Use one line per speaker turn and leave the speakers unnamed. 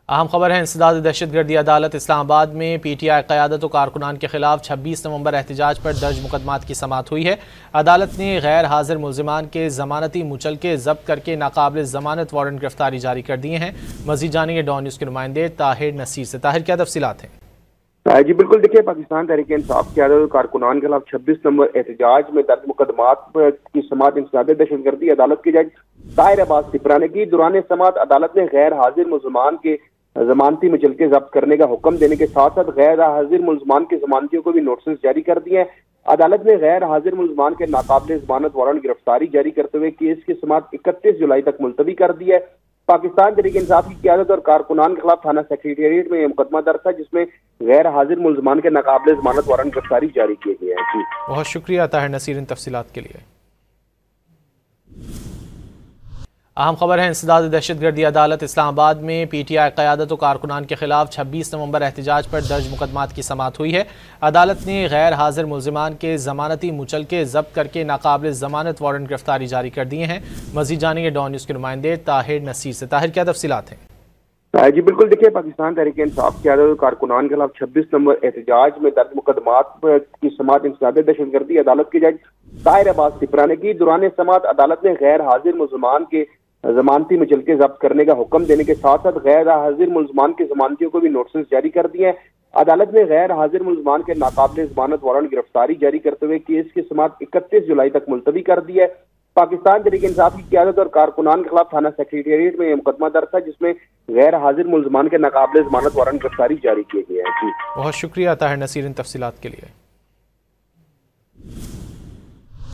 اہم خبر ہے انسداد دہشت گردی عدالت اسلام آباد میں پی ٹی آئی قیادت و کارکنان کے خلاف 26 نومبر احتجاج پر درج مقدمات کی سماعت ہوئی ہے۔ عدالت نے غیر حاضر ملزمان کے ضمانتی مچلکے ضبط کر کے ناقابل ضمانت وارنٹ گرفتاری جاری کر دیے ہیں۔ مزید جانیں گے ڈان نیوز کے نمائندے طاہر نصیر سے۔ طاہر، کیا تفصیلات ہیں؟
جی بالکل، دیکھیے پاکستان تحریک انصاف کی قیادت و کارکنان کے خلاف 26 نمبر احتجاج میں درج مقدمات کی سماعت انسداد دہشت گردی عدالت کے جج طاہر عباس سپرا نے کی۔ دوران سماعت عدالت نے غیر حاضر ملزمان کے ضمانتی مچلکے ضبط کرنے کا حکم دینے کے ساتھ ساتھ غیر حاضر ملزمان کے ضمانتیوں کو بھی نوٹسز جاری کر دیے ہیں۔ عدالت نے غیر حاضر ملزمان کے ناقابل ضمانت وارنٹ گرفتاری جاری کرتے ہوئے کیس کی سماعت 31 جولائی تک ملتوی کر دی ہے۔ پاکستان تحریک انصاف کی قیادت اور کارکنان کے خلاف تھانہ سیکریٹریٹ میں یہ مقدمہ درج تھا، جس میں غیر حاضر ملزمان کے ناقابل ضمانت وارنٹ گرفتاری جاری کیے گئے ہیں۔
بہت شکریہ طاہر نصیر ان تفصیلات کے لیے۔ اہم خبر ہے انسداد دہشت گردی عدالت اسلام آباد میں پی ٹی آئی قیادت و کارکنان کے خلاف 26 نومبر احتجاج پر درج مقدمات کی سماعت ہوئی ہے۔ عدالت نے غیر حاضر ملزمان کے ضمانتی مچلکے ضبط کر کے ناقابل ضمانت وارنٹ گرفتاری جاری کر دیے ہیں۔ مزید جانیں گے ڈان نیوز کے نمائندے طاہر نصیر سے۔ طاہر، کیا تفصیلات ہیں؟
جی بالکل، دیکھیے پاکستان تحریک انصاف کی قیادت و کارکنان کے خلاف 26 نمبر احتجاج میں درج مقدمات کی سماعت انسداد دہشت گردی عدالت کے جج طاہر عباس سپرا نے کی۔ دوران سماعت عدالت نے غیر حاضر ملزمان کے ضمانتی مچلکے ضبط کرنے کا حکم دینے کے ساتھ ساتھ غیر حاضر ملزمان کے ضمانتیوں کو بھی نوٹسز جاری کر دیے ہیں۔ عدالت نے غیر حاضر ملزمان کے ناقابل ضمانت وارنٹ گرفتاری جاری کرتے ہوئے کیس کی سماعت 31 جولائی تک ملتوی کر دی ہے۔ پاکستان تحریک انصاف کی قیادت اور کارکنان کے خلاف تھانہ سیکریٹریٹ میں یہ مقدمہ درج تھا، جس میں غیر حاضر ملزمان کے ناقابل ضمانت وارنٹ گرفتاری جاری کیے گئے ہیں۔
بہت شکریہ طاہر نصیر ان تفصیلات کے لیے۔